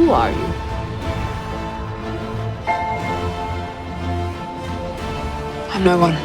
Who are you? I'm no one.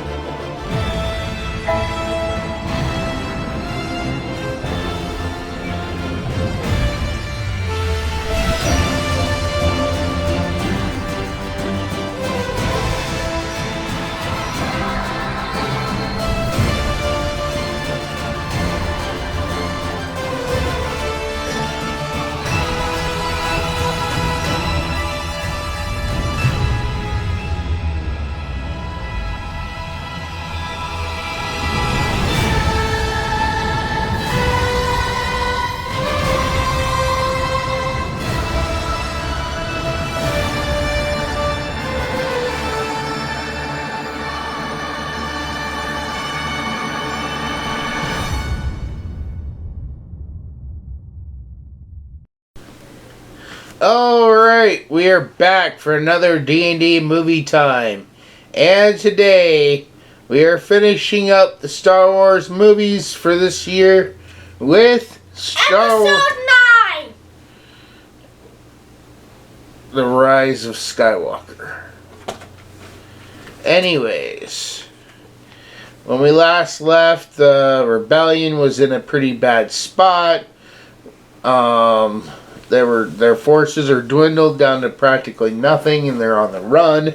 Alright, we are back for another D&D movie time. And today, we are finishing up the Star Wars movies for this year with Star Wars... Episode 9! The Rise of Skywalker. Anyways, when we last left, the rebellion was in a pretty bad spot. Their forces are dwindled down to practically nothing, and they're on the run.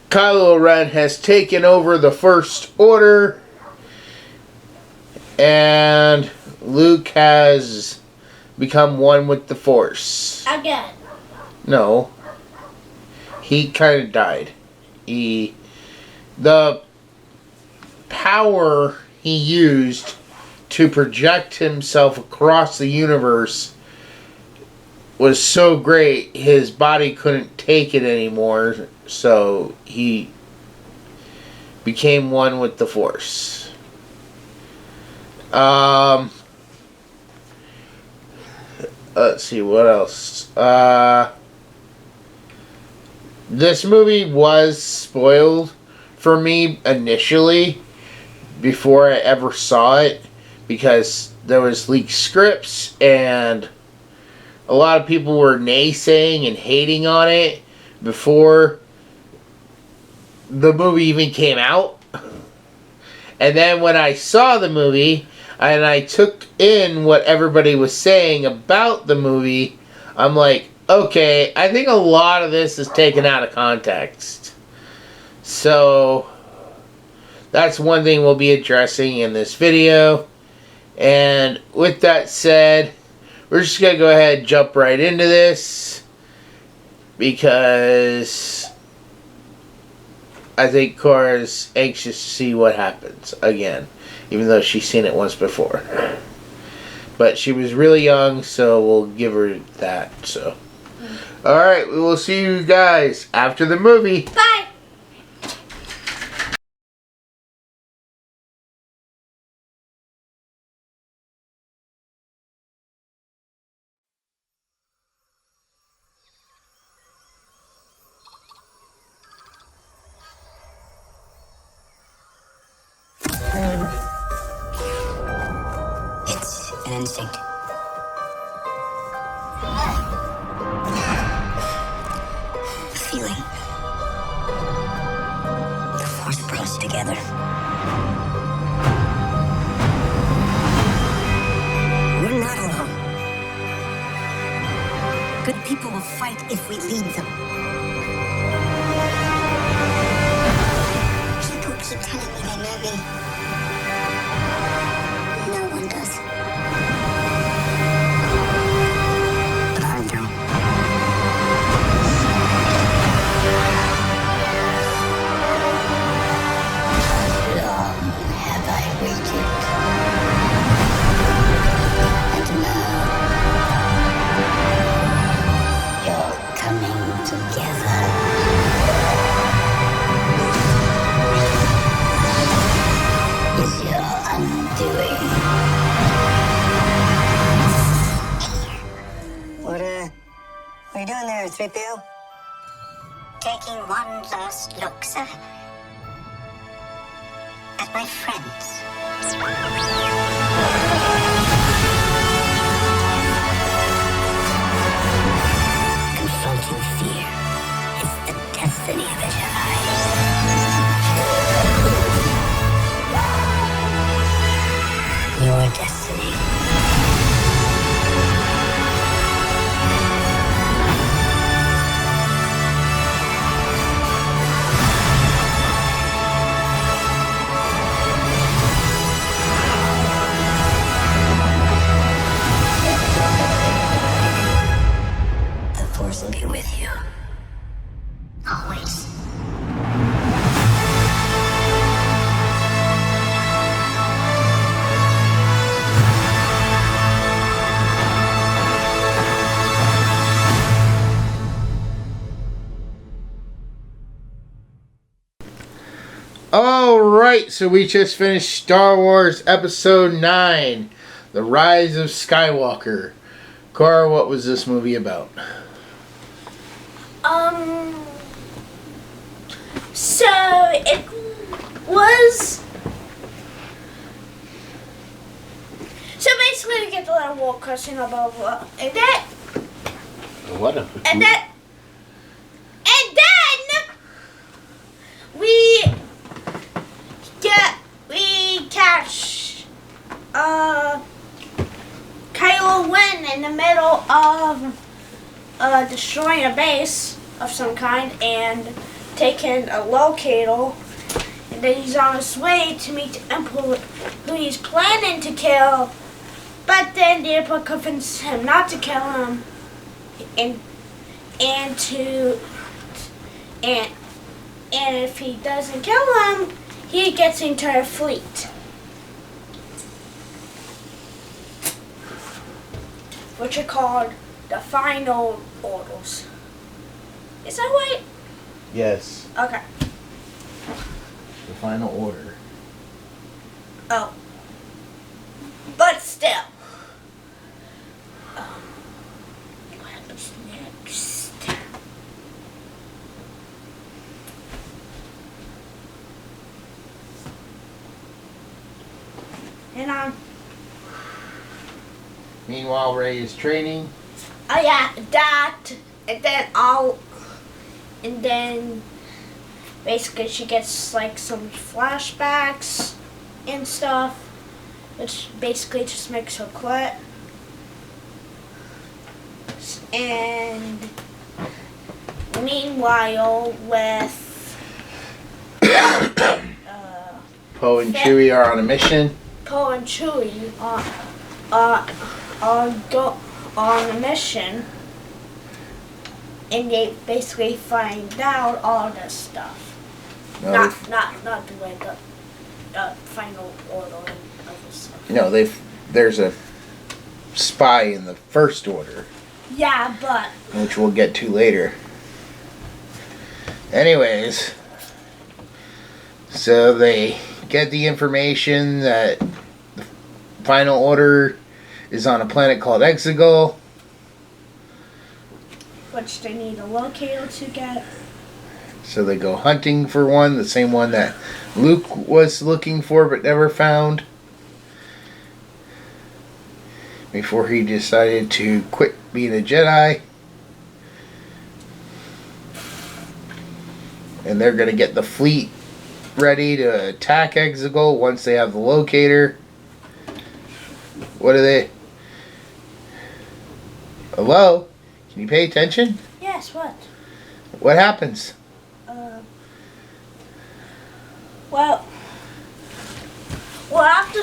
Kylo Ren has taken over the First Order, and Luke has become one with the Force. Again. No. He kind of died. The power he used to project himself across the universe was so great, his body couldn't take it anymore, so he became one with the Force. Let's see, what else? This movie was spoiled for me initially, before I ever saw it, because there was leaked scripts, and a lot of people were naysaying and hating on it before the movie even came out. And then when I saw the movie and I took in what everybody was saying about the movie, I'm like, okay, I think a lot of this is taken out of context. So that's one thing we'll be addressing in this video. And with that said, we're just going to go ahead and jump right into this, because I think Cora's anxious to see what happens again, even though she's seen it once before. But she was really young, so we'll give her that. So, alright, we will see you guys after the movie. Bye! It's an instinct. A feeling. The Force brought us together. We're not alone. Good people will fight if we lead them. People keep telling me they know me. No one does. But I do. Long have I waited. And now you're coming together. Is your undoing. What are you doing there, 3PO? Taking one last look, sir. At my friends. destiny of the Jedi. Your destiny. The Force will be with you. Always. Alright, so we just finished Star Wars Episode 9, The Rise of Skywalker. Cora, what was this movie about? So it was. So basically, we get a little more question about what, and that, What? and then we catch Kylo Ren in the middle of destroying a base of some kind and taking a locator, and then he's on his way to meet the Emperor, who he's planning to kill, but then the Emperor convinces him not to kill him, and if he doesn't kill him, he gets the entire fleet, which are called the Final Orders. Is that right? Yes, Okay. the Final Order. Oh. But still. What happens next? And Meanwhile, Rey is training. oh yeah, that, and then basically she gets like some flashbacks and stuff, which basically just makes her quit. And meanwhile, with Poe and Chewie are on a mission. Poe and Chewie go on a mission, and they basically find out all this stuff. No, Not the way the Final Order and other stuff. no, there's a spy in the First Order, Yeah, but which we'll get to later. Anyways, so they get the information that the Final Order is on a planet called Exegol. which they need a locator to get. So they go hunting for one, the same one that Luke was looking for but never found, before he decided to quit being a Jedi. And they're going to get the fleet ready to attack Exegol once they have the locator. What are they? Hello? Can you pay attention? Yes, what? What happens? Well, after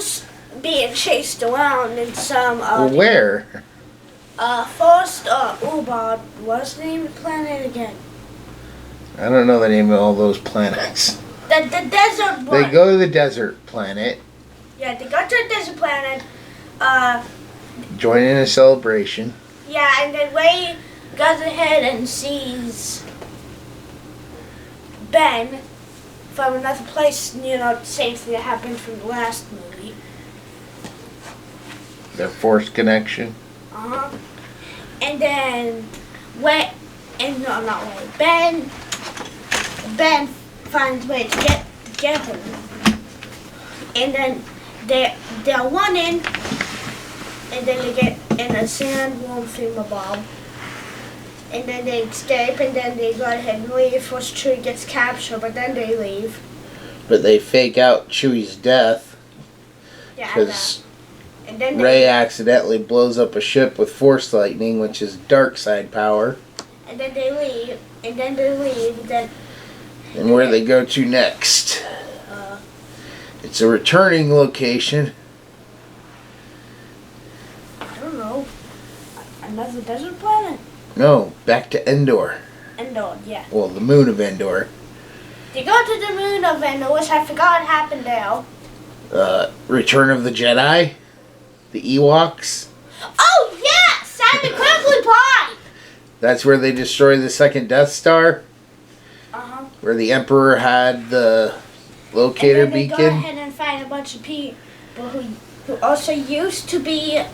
being chased around in some Where? first Ubad, what's the name of the planet again? I don't know the name of all those planets. The desert one. They go to the desert planet, Yeah, they go to the desert planet. join in a celebration. Yeah, and then Ray goes ahead and sees Ben from another place, the same thing that happened from the last movie. Their Force connection. Uh-huh. And then Ben finds a way to get him. And then they're running, and then they get in a sandworm thingamabob. and then they escape, and then they go ahead and leave. Once Chewie gets captured, but then they leave. But they fake out Chewie's death Yeah, because and then Rey accidentally blows up a ship with Force lightning, which is dark side power. And then they leave, and then they leave, then... And where they go to next? It's a returning location. I don't know. Another desert planet? No, back to Endor. Endor, yeah. Well, the moon of Endor. They go to the moon of Endor, which I forgot happened now. Return of the Jedi. The Ewoks. Oh, yeah! Simon Quickly Pie! That's where they destroy the second Death Star. Uh-huh. Where the Emperor had the locator and then they beacon. go ahead and find a bunch of people who also used to be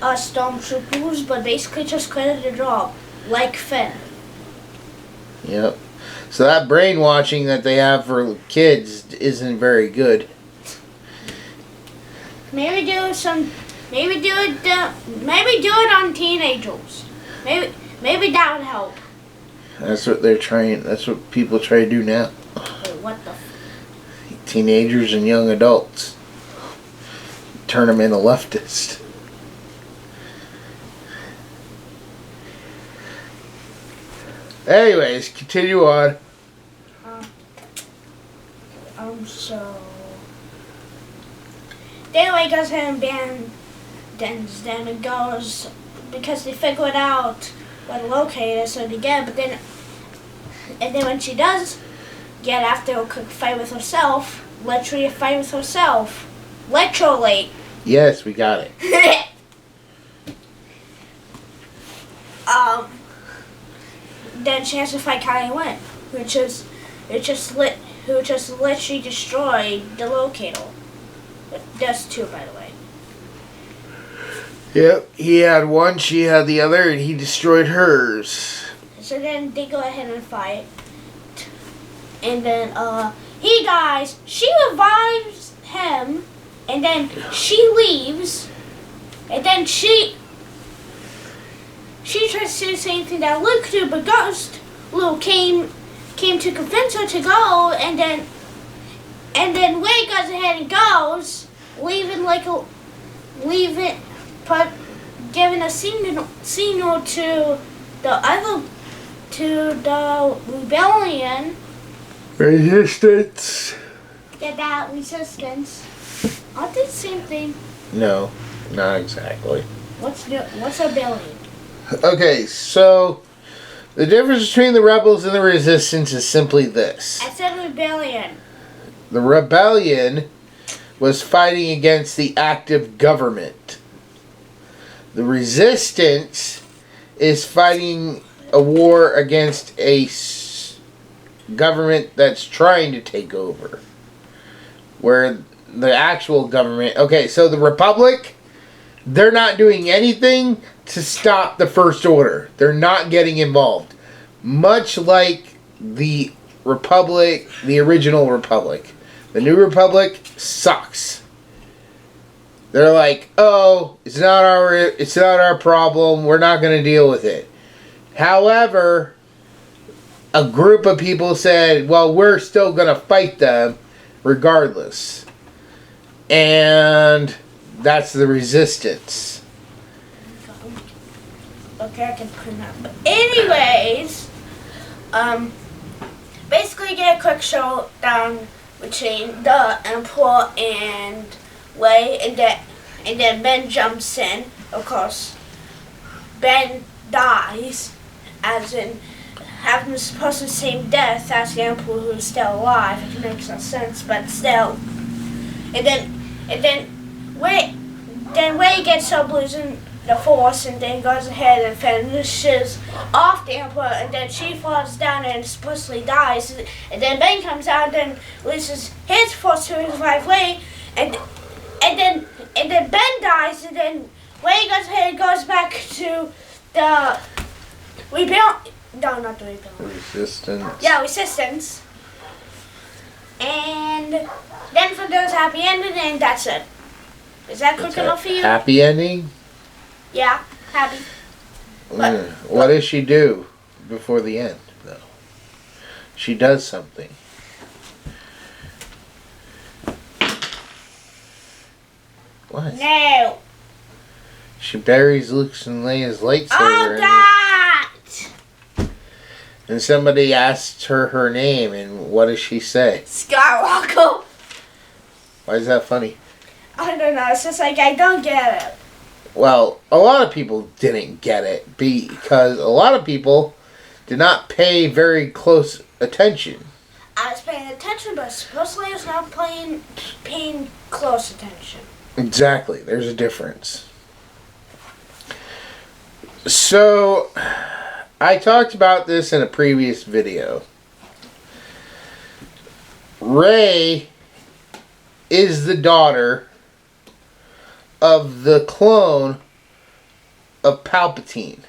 stormtroopers, but basically just quit the job, like Finn. Yep. So that brainwashing that they have for kids isn't very good. Maybe do it on teenagers. Maybe that would help. That's what they're trying. That's what people try to do now. Wait, what the? Teenagers and young adults. Turn them into leftists. Anyways, continue on. So... Anyway, goes ahead and then it goes... Because they figured out what the locator is, so they get it, but then... And then when she does get after a quick fight with herself, literally a fight with herself. Literally. Yes, we got it. Then she has to fight Kylo Ren, who just literally destroyed the locator. There's two, by the way. Yep, he had one, she had the other, and he destroyed hers. So then they go ahead and fight. And then he dies, she revives him, and then she leaves, and then she tries to do the same thing that Luke did, but Luke came to convince her to go, and then Rey goes ahead and goes, giving a signal to the rebellion. Resistance. Yeah, that resistance. Aren't they the same thing? No, not exactly. What's rebellion? Okay, so the difference between the rebels and the resistance is simply this. I said rebellion. The rebellion was fighting against the active government. The resistance is fighting a war against a government that's trying to take over. Where the actual government... Okay, so the Republic, they're not doing anything to stop the First Order. They're not getting involved. Much like the Republic, the original Republic. The New Republic sucks. They're like, oh, it's not our problem. We're not going to deal with it. However, a group of people said, well, we're still going to fight them regardless. And that's the resistance. Okay, I can put that. But anyways, basically get a quick showdown between the Emperor and Rey, and then Ben jumps in. Of course, Ben dies, as in having supposed to the same death as the Emperor, who's still alive. It makes no sense, but still. And then Rey gets up losing the Force, and then goes ahead and finishes off the Emperor, and then she falls down and supposedly dies, and then Ben comes out and loses his Force to revive Rey, and then Ben dies, and then Rey goes ahead and goes back to the Resistance. Yeah, Resistance. And then from those happy ending, and that's it. Is that quick enough for you? Happy ending? Yeah, happy. What does she do? before the end, though. She does something. What? No. She buries Luke's and Leia's lightsaber. Oh, that! And somebody asks her name, and what does she say? Skywalker. Why is that funny? I don't know. It's just like, I don't get it. Well, a lot of people didn't get it because a lot of people did not pay very close attention. I was paying attention, but supposedly I was not paying close attention. Exactly. There's a difference. So, I talked about this in a previous video. Rey is the daughter of the clone of Palpatine.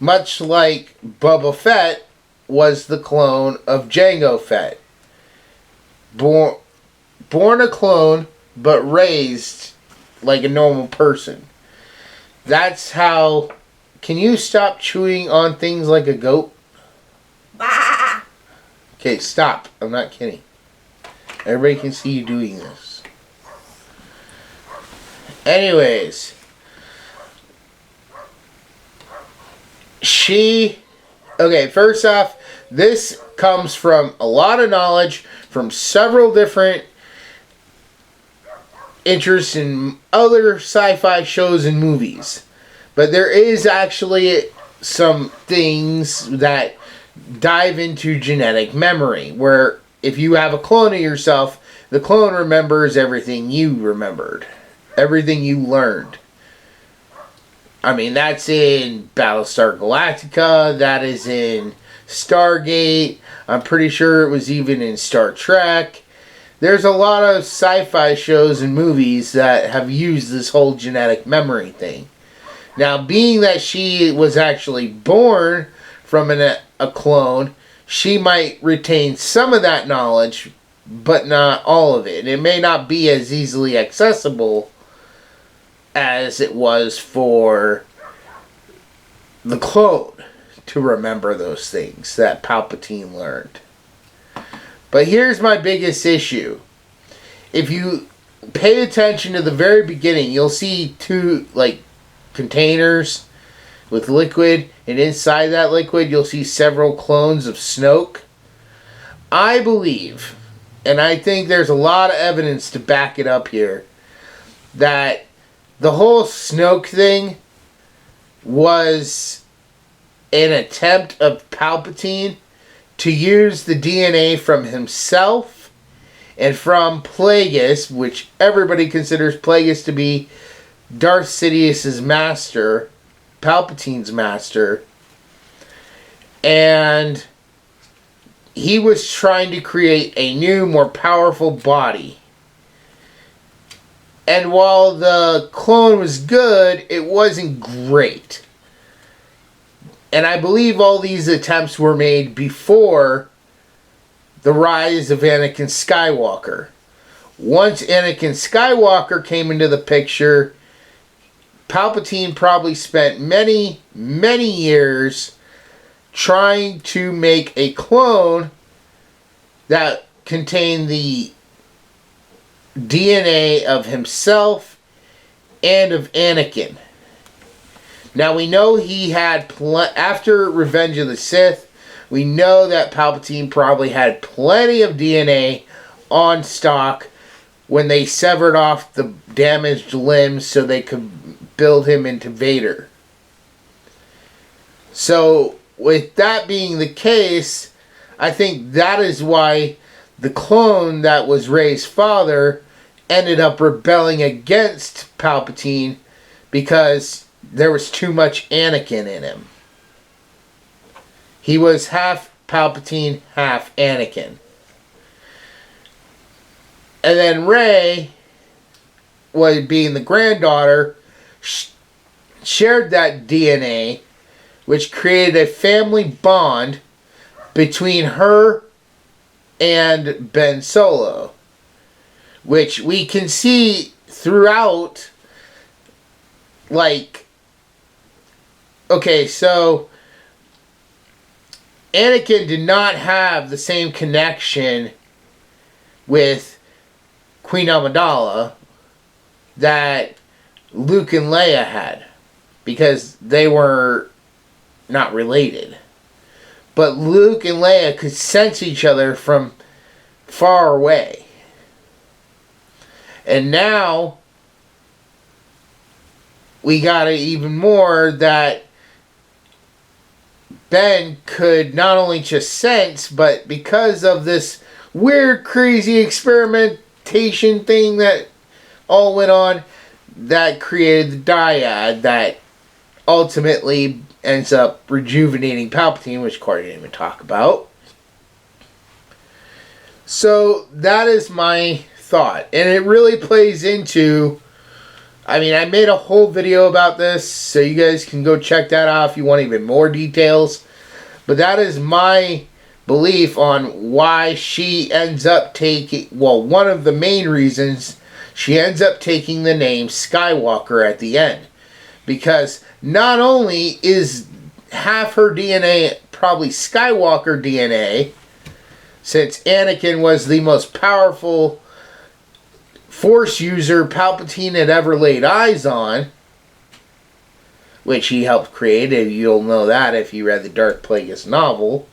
Much like Boba Fett was the clone of Jango Fett. Born a clone, but raised like a normal person. That's how... Can you stop chewing on things like a goat? Bah! Okay, stop. I'm not kidding. Everybody can see you doing this. Anyways. Okay, first off, this comes from a lot of knowledge from several different interests in other sci-fi shows and movies. But there is actually some things that dive into genetic memory, where if you have a clone of yourself, the clone remembers everything you remembered. Everything you learned. I mean, that's in Battlestar Galactica, that is in Stargate, I'm pretty sure it was even in Star Trek. There's a lot of sci-fi shows and movies that have used this whole genetic memory thing. Now, being that she was actually born from a clone, she might retain some of that knowledge, but not all of it. It may not be as easily accessible as it was for the clone to remember those things that Palpatine learned. But here's my biggest issue. If you pay attention to the very beginning, you'll see two, containers with liquid, and inside that liquid you'll see several clones of Snoke. I believe, and I think there's a lot of evidence to back it up here, that the whole Snoke thing was an attempt of Palpatine to use the DNA from himself and from Plagueis, which everybody considers Plagueis to be Darth Sidious's master, Palpatine's master, and he was trying to create a new, more powerful body. And while the clone was good, it wasn't great. And I believe all these attempts were made before the rise of Anakin Skywalker. Once Anakin Skywalker came into the picture, Palpatine probably spent many, many years trying to make a clone that contained the DNA of himself and of Anakin. Now we know he had, after Revenge of the Sith, we know that Palpatine probably had plenty of DNA on stock when they severed off the damaged limbs so they could build him into Vader. So, with that being the case, I think that is why the clone that was Rey's father ended up rebelling against Palpatine, because there was too much Anakin in him. He was half Palpatine, half Anakin. And then Rey, being the granddaughter, shared that DNA, which created a family bond between her and Ben Solo, which we can see throughout, okay, so Anakin did not have the same connection with Queen Amidala that Luke and Leia had, because they were not related. But Luke and Leia could sense each other from far away. And now we got it even more that Ben could not only just sense, but because of this weird, crazy experimentation thing that all went on, that created the dyad that ultimately ends up rejuvenating Palpatine, which Corey didn't even talk about. So that is my thought. And it really plays into... I mean, I made a whole video about this, so you guys can go check that out if you want even more details. But that is my belief on why she ends up taking... Well, one of the main reasons she ends up taking the name Skywalker at the end. Because not only is half her DNA probably Skywalker DNA, since Anakin was the most powerful Force user Palpatine had ever laid eyes on, which he helped create, and you'll know that if you read the Darth Plagueis novel.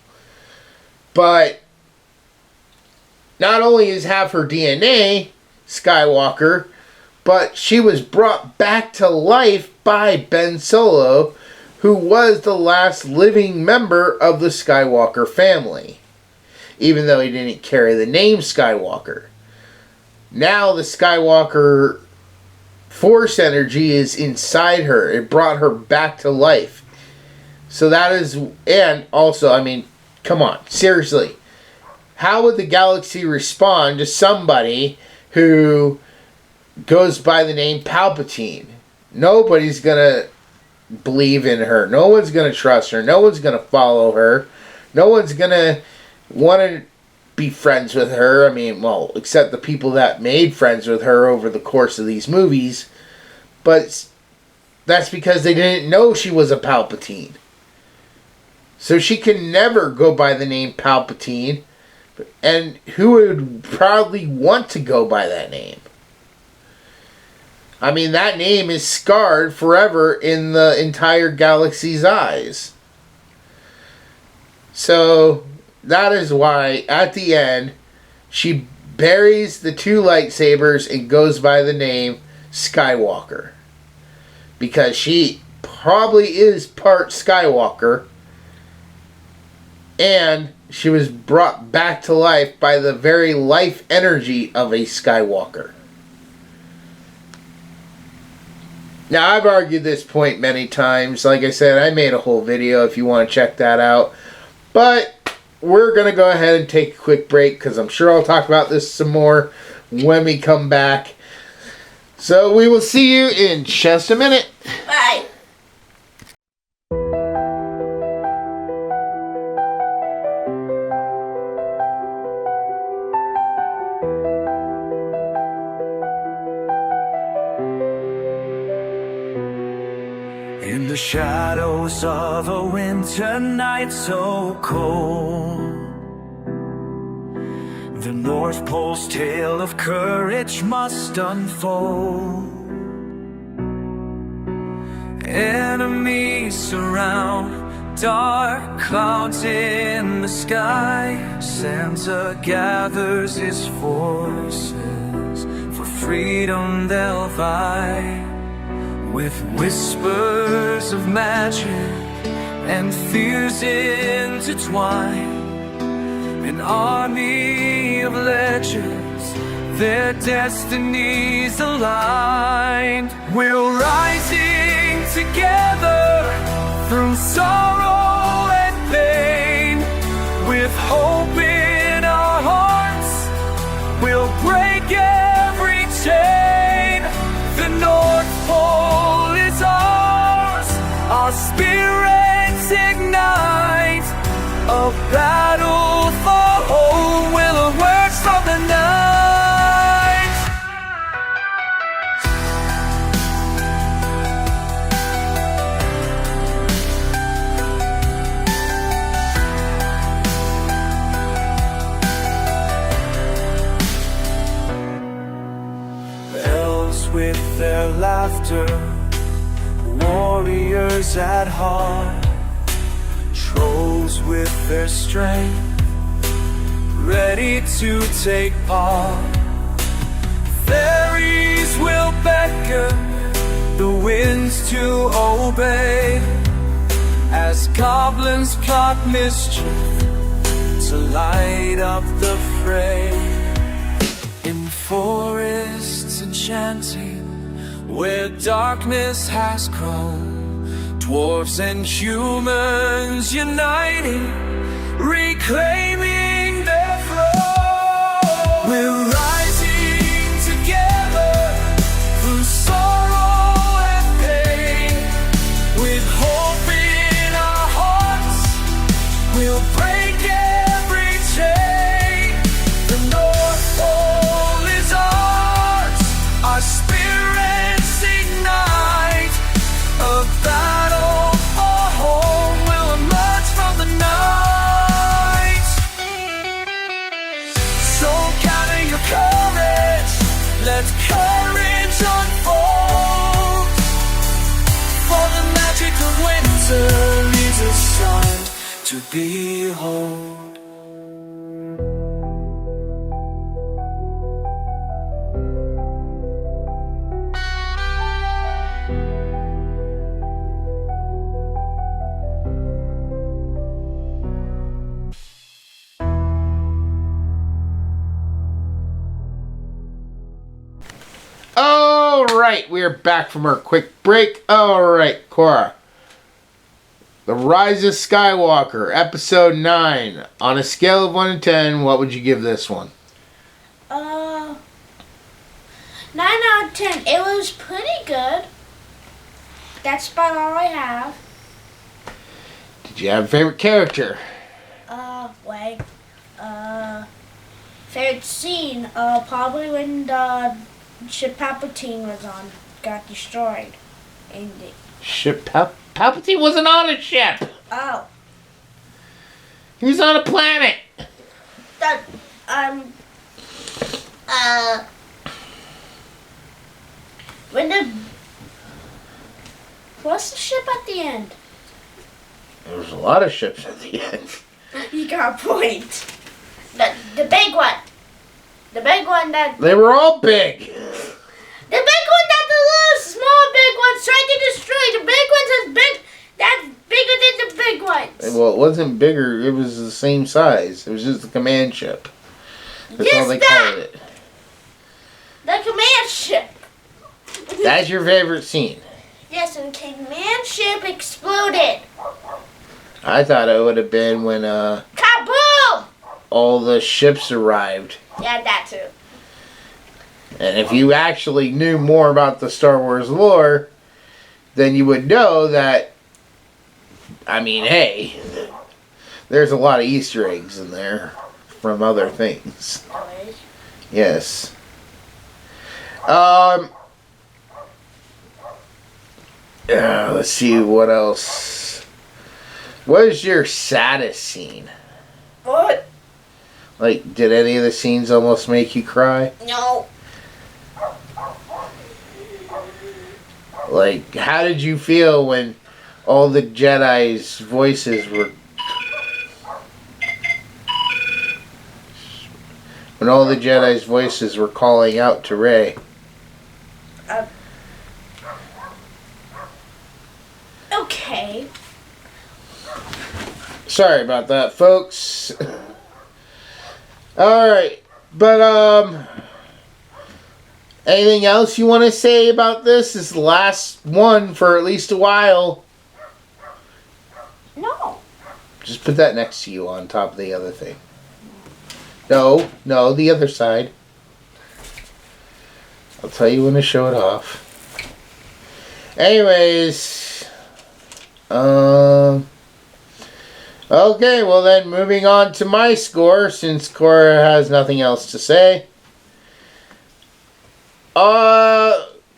But not only is half her DNA Skywalker, but she was brought back to life by Ben Solo, who was the last living member of the Skywalker family, even though he didn't carry the name Skywalker. Now the Skywalker Force energy is inside her. It brought her back to life. So that is... And also, I mean, come on, seriously. How would the galaxy respond to somebody who goes by the name Palpatine? Nobody's going to believe in her. No one's going to trust her. No one's going to follow her. No one's going to want to be friends with her. I mean, well, except the people that made friends with her over the course of these movies. But that's because they didn't know she was a Palpatine. So she can never go by the name Palpatine. And who would probably want to go by that name? I mean, that name is scarred forever in the entire galaxy's eyes. So that is why, at the end, she buries the two lightsabers and goes by the name Skywalker. Because she probably is part Skywalker. And she was brought back to life by the very life energy of a Skywalker. Now, I've argued this point many times. Like I said, I made a whole video if you want to check that out. But we're going to go ahead and take a quick break, because I'm sure I'll talk about this some more when we come back. So we will see you in just a minute. Bye. In the shadows of a winter night so cold, the North Pole's tale of courage must unfold. Enemies surround, dark clouds in the sky. Santa gathers his forces, for freedom they'll vie. With whispers of magic and fears intertwined, an army of legends, their destinies aligned. We're rising together through sorrow and pain. With hope in our hearts, we'll break every chain. The North Pole is ours, our spirits ignite. A battle for hope will emerge from the night. with their laughter, warriors at heart, trolls with their strength, ready to take part. Fairies will beckon the winds to obey, as goblins plot mischief to light up the fray. In forests enchanting, where darkness has grown, dwarves and humans uniting, reclaiming their throne. We're rising together through sorrow and pain, with hope in our hearts. We'll break every chain. The North Pole is ours. Our spirits ignite. A battle for home will emerge from the night. So gather your courage, let courage unfold. For the magic of winter leaves a sight to behold. Alright, we're back from our quick break. Alright, Cora. The Rise of Skywalker, Episode 9. On a scale of 1 to 10, what would you give this one? 9 out of 10. It was pretty good. That's about all I have. Did you have a favorite character? Wait. Favorite scene? Probably when the ship Palpatine got destroyed. And Palpatine wasn't on a ship. oh, He was on a planet. that when what's the ship at the end? There was a lot of ships at the end. You got a point. The big one. The big one that. They were all big. The big one that the little small big ones tried to destroy. The big one's as big. That's bigger than the big ones. Well, it wasn't bigger. It was the same size. It was just a command ship. That's all they called it. The command ship. That's your favorite scene. Yes, and the command ship exploded. I thought it would have been when Kaboom! all the ships arrived. Yeah, that too. And if you actually knew more about the Star Wars lore, then you would know that, I mean, hey, there's a lot of Easter eggs in there from other things. Yes. Let's see what else. What is your saddest scene? What? Like, did any of the scenes almost make you cry? No. Like, how did you feel when all the Jedi's voices were... When all the Jedi's voices were calling out to Rey? Okay. Sorry about that, folks. Alright, but, anything else you want to say about this? This is the last one for at least a while. No. Just put that next to you on top of the other thing. No, the other side. I'll tell you when to show it off. Anyways, okay, well then, moving on to my score, since Cora has nothing else to say.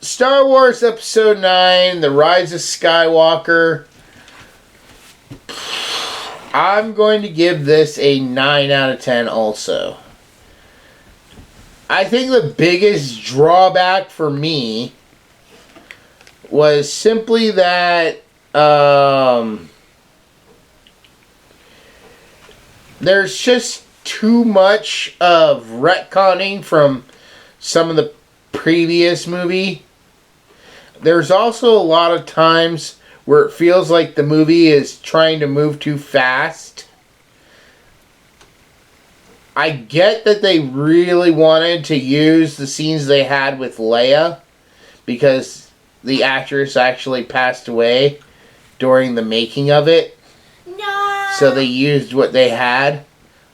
Star Wars Episode 9, The Rise of Skywalker. I'm going to give this a 9 out of 10 also. I think the biggest drawback for me was simply that there's just too much of retconning from some of the previous movie. There's also a lot of times where it feels like the movie is trying to move too fast. I get that they really wanted to use the scenes they had with Leia because the actress actually passed away during the making of it. No. So they used what they had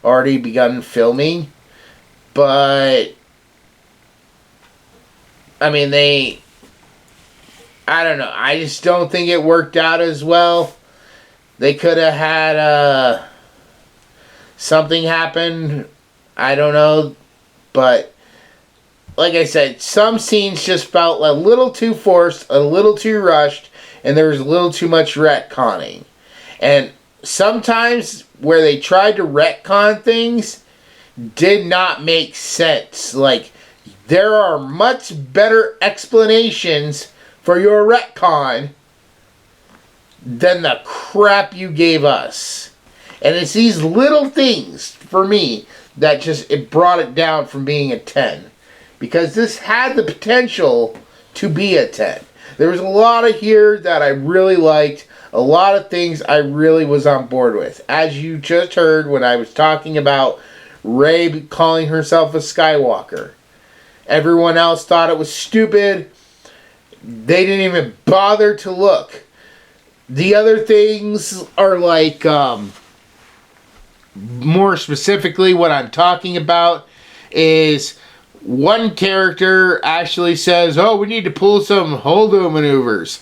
already begun filming. But I mean, I don't know. I just don't think it worked out as well. They could have had something happen. I don't know. But like I said, some scenes just felt a little too forced, a little too rushed, and there was a little too much retconning. And sometimes where they tried to retcon things did not make sense. Like, there are much better explanations for your retcon than the crap you gave us. And it's these little things, for me, that just, it brought it down from being a 10. Because this had the potential to be a 10. There was a lot of here that I really liked. A lot of things I really was on board with. As you just heard when I was talking about Rey calling herself a Skywalker. Everyone else thought it was stupid. They didn't even bother to look. The other things are like, more specifically what I'm talking about is one character actually says, oh, we need to pull some holdo maneuvers.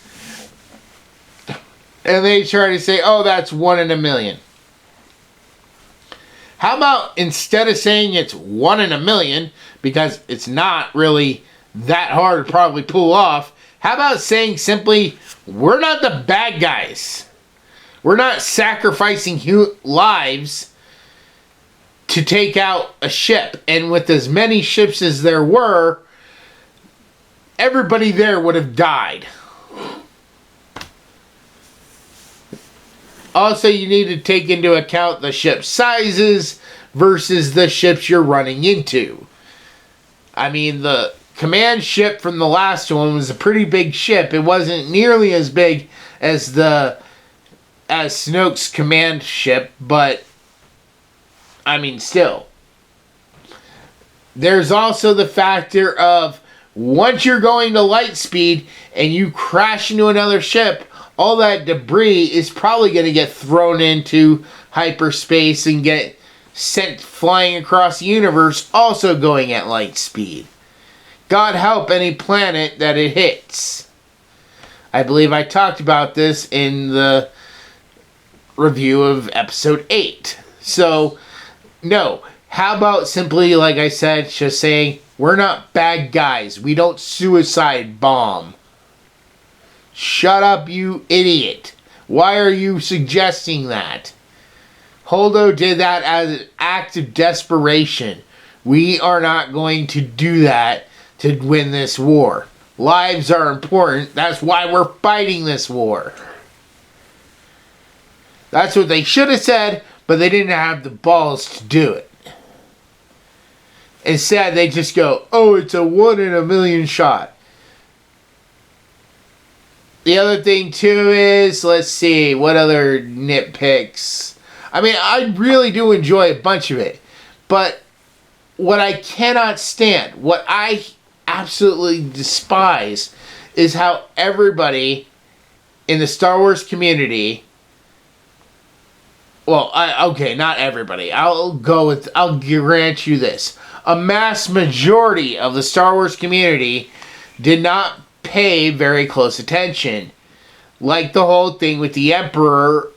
And they try to say, oh, that's 1 in a million. How about instead of saying it's 1 in a million, because it's not really that hard to probably pull off, how about saying simply, we're not the bad guys. We're not sacrificing lives to take out a ship. And with as many ships as there were, everybody there would have died. Also, you need to take into account the ship sizes versus the ships you're running into. I mean, the command ship from the last one was a pretty big ship. It wasn't nearly as big as Snoke's command ship, but I mean, still. There's also the factor of once you're going to light speed and you crash into another ship, all that debris is probably going to get thrown into hyperspace and get sent flying across the universe, also going at light speed. God help any planet that it hits. I believe I talked about this in the review of episode 8. So, no. How about simply, like I said, just saying, we're not bad guys. We don't suicide bomb. Shut up, you idiot. Why are you suggesting that? Holdo did that as an act of desperation. We are not going to do that to win this war. Lives are important. That's why we're fighting this war. That's what they should have said, but they didn't have the balls to do it. Instead, they just go, oh, it's a 1 in a million shot. The other thing, too, is, let's see, what other nitpicks? I mean, I really do enjoy a bunch of it. But what I cannot stand, what I absolutely despise, is how everybody in the Star Wars community, well, okay, not everybody. I'll grant you this. A mass majority of the Star Wars community did not pay very close attention. Like the whole thing with the Emperor.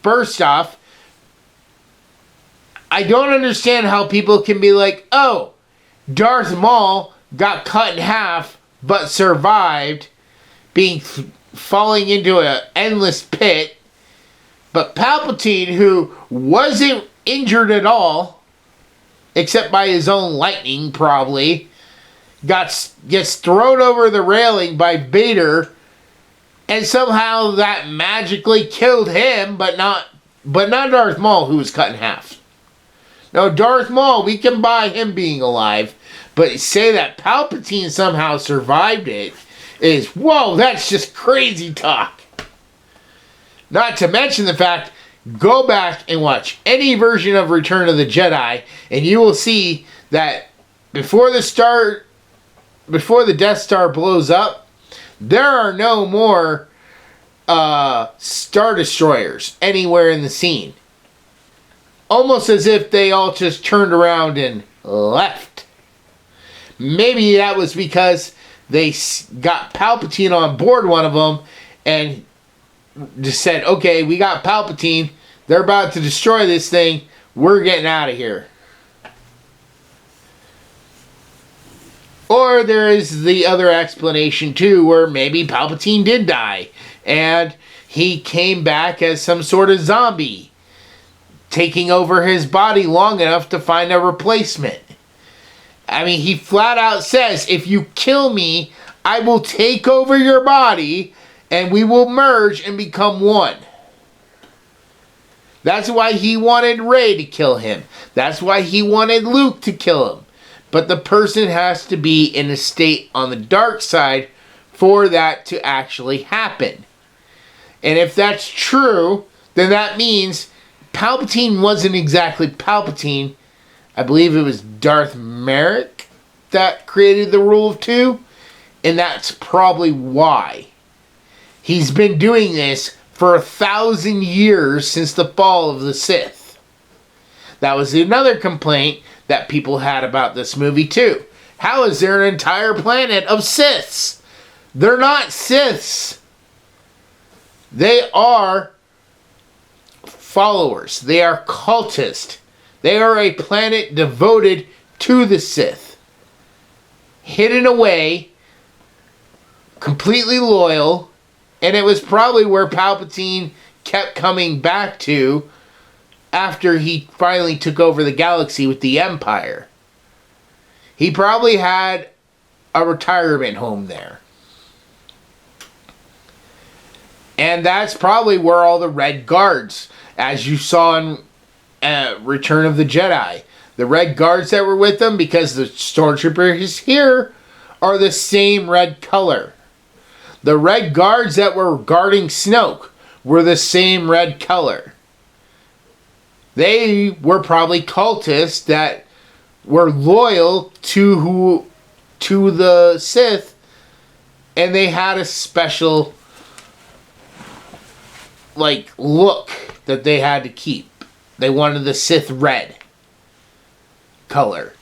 First off, I don't understand how people can be like, oh, Darth Maul got cut in half but survived falling into an endless pit. But Palpatine, who wasn't injured at all, except by his own lightning, probably. Gets thrown over the railing by Vader, and somehow that magically killed him, but not Darth Maul, who was cut in half. Now, Darth Maul, we can buy him being alive, but say that Palpatine somehow survived it is, whoa, that's just crazy talk. Not to mention the fact, go back and watch any version of Return of the Jedi, and you will see that before the Death Star blows up, there are no more Star Destroyers anywhere in the scene. Almost as if they all just turned around and left. Maybe that was because they got Palpatine on board one of them and just said, okay, we got Palpatine. They're about to destroy this thing. We're getting out of here. Or there is the other explanation too, where maybe Palpatine did die and he came back as some sort of zombie, taking over his body long enough to find a replacement. I mean, he flat out says, if you kill me, I will take over your body and we will merge and become one. That's why he wanted Rey to kill him. That's why he wanted Luke to kill him. But the person has to be in a state on the dark side for that to actually happen. And if that's true, then that means Palpatine wasn't exactly Palpatine. I believe it was Darth Merrick that created the rule of two. And that's probably why. He's been doing this for 1,000 years since the fall of the Sith. That was another complaint that people had about this movie too. How is there an entire planet of Siths? They're not Siths. They are followers. They are cultists. They are a planet devoted to the Sith. Hidden away, completely loyal, and it was probably where Palpatine kept coming back to after he finally took over the galaxy with the Empire. He probably had a retirement home there. And that's probably where all the Red Guards, as you saw in Return of the Jedi, the Red Guards that were with them, because the Stormtroopers here are the same red color. The Red Guards that were guarding Snoke were the same red color. They were probably cultists that were loyal to the Sith, and they had a special look that they had to keep. They wanted the Sith red color.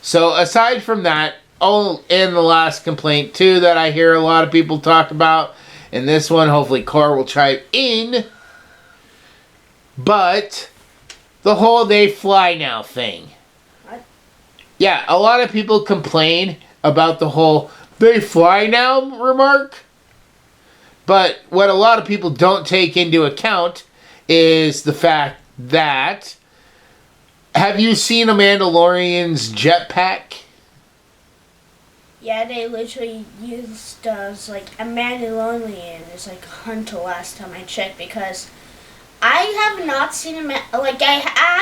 So aside from that, and the last complaint too that I hear a lot of people talk about, and this one hopefully Cor will chime in, but the whole they fly now thing. What? Yeah, a lot of people complain about the whole they fly now remark. But what a lot of people don't take into account is the fact that, have you seen a Mandalorian's jetpack? Yeah, they literally used as a Mandalorian as a hunter last time I checked, because I have not seen I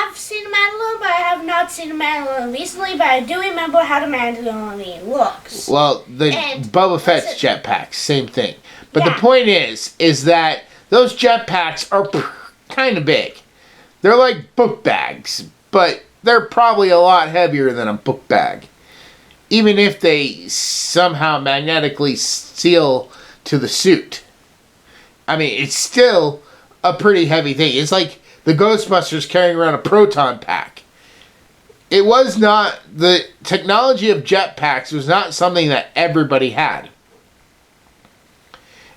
have seen a Mandalorian, but I have not seen a Mandalorian recently, but I do remember how the Mandalorian looks. Well, Boba Fett's jetpacks, same thing. But yeah. The point is that those jetpacks are kind of big. They're like book bags, but they're probably a lot heavier than a book bag. Even if they somehow magnetically seal to the suit. I mean, it's still a pretty heavy thing. It's like the Ghostbusters carrying around a proton pack. It was not, the technology of jetpacks was not something that everybody had.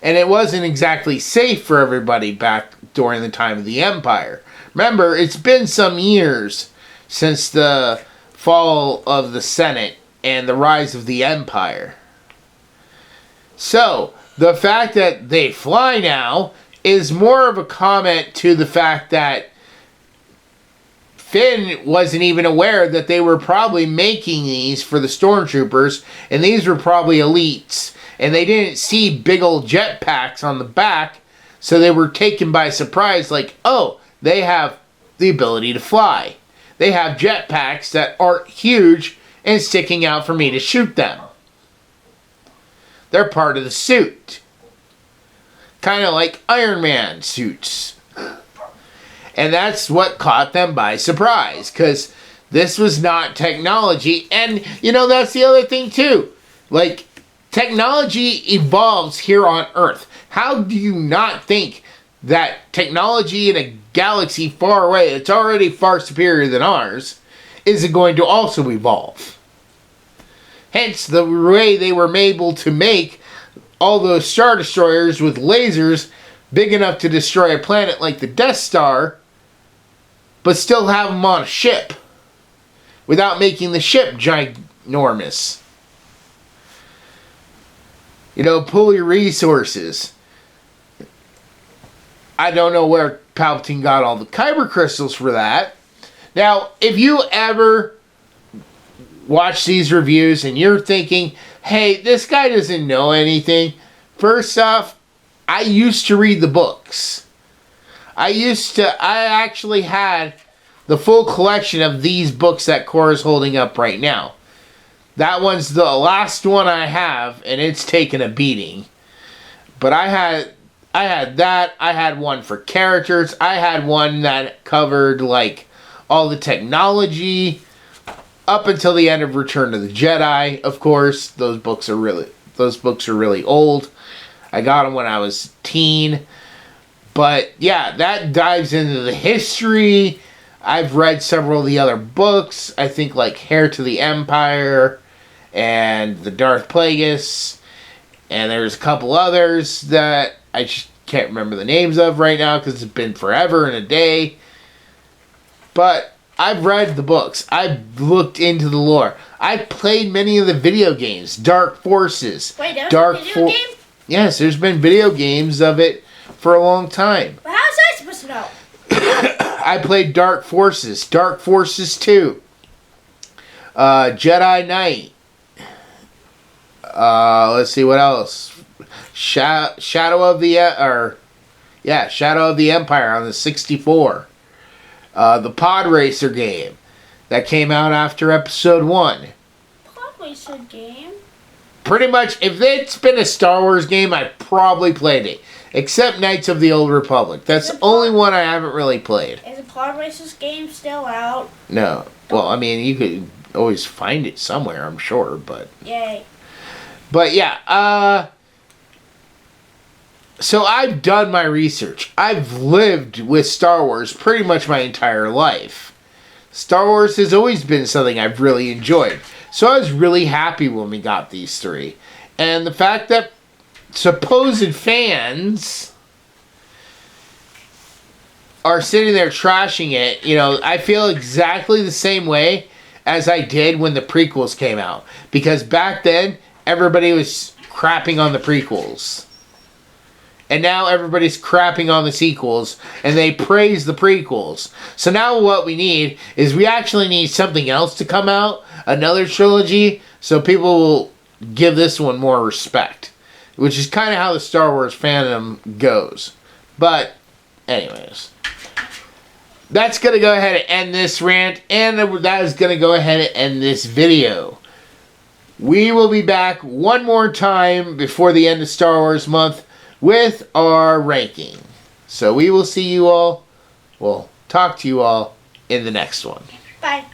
And it wasn't exactly safe for everybody back during the time of the Empire. Remember, it's been some years since the fall of the Senate and the rise of the Empire. So, the fact that they fly now is more of a comment to the fact that Finn wasn't even aware that they were probably making these for the stormtroopers, and these were probably elites. And they didn't see big old jetpacks on the back, so they were taken by surprise, like, oh, they have the ability to fly. They have jetpacks that aren't huge and sticking out for me to shoot them. They're part of the suit. Kind of like Iron Man suits. And that's what caught them by surprise, because this was not technology. And, you know, that's the other thing, too. Like, technology evolves here on Earth. How do you not think that technology in a galaxy far away, it's already far superior than ours, is going to also evolve? Hence, the way they were able to make all those Star Destroyers with lasers big enough to destroy a planet like the Death Star, but still have them on a ship without making the ship ginormous. You know, pool your resources. I don't know where Palpatine got all the kyber crystals for that. Now, if you ever watch these reviews and you're thinking, hey, this guy doesn't know anything. First off, I used to read the books. I actually had the full collection of these books that Cora's holding up right now. That one's the last one I have, and it's taken a beating. But I had that. I had one for characters. I had one that covered, like, all the technology up until the end of Return of the Jedi. Of course, those books are really old. I got them when I was a teen. But yeah, that dives into the history. I've read several of the other books. I think like Heir to the Empire and the Darth Plagueis. And there's a couple others that I just can't remember the names of right now because it's been forever and a day. But I've read the books. I've looked into the lore. I played many of the video games. Dark Forces. Wait, there's a video game? Yes, there's been video games of it for a long time. But how was I supposed to know? I played Dark Forces. Dark Forces 2. Jedi Knight. Let's see what else. Shadow of the Empire on the 64. The Pod Racer game that came out after Episode 1. Pod Racer game? Pretty much, if it's been a Star Wars game, I probably played it. Except Knights of the Old Republic. That's the only one I haven't really played. Is the Pod Racers game still out? No. Well, I mean, you could always find it somewhere, I'm sure, but... Yay. But yeah, so I've done my research. I've lived with Star Wars pretty much my entire life. Star Wars has always been something I've really enjoyed. So I was really happy when we got these three. And the fact that supposed fans are sitting there trashing it, you know, I feel exactly the same way as I did when the prequels came out. Because back then, everybody was crapping on the prequels. And now everybody's crapping on the sequels, and they praise the prequels. So now what we need is we actually need something else to come out, another trilogy, so people will give this one more respect. Which is kind of how the Star Wars fandom goes. But, anyways. That's going to go ahead and end this rant, and that is going to go ahead and end this video. We will be back one more time before the end of Star Wars month with our ranking. So we will see you all, we'll talk to you all in the next one. Bye.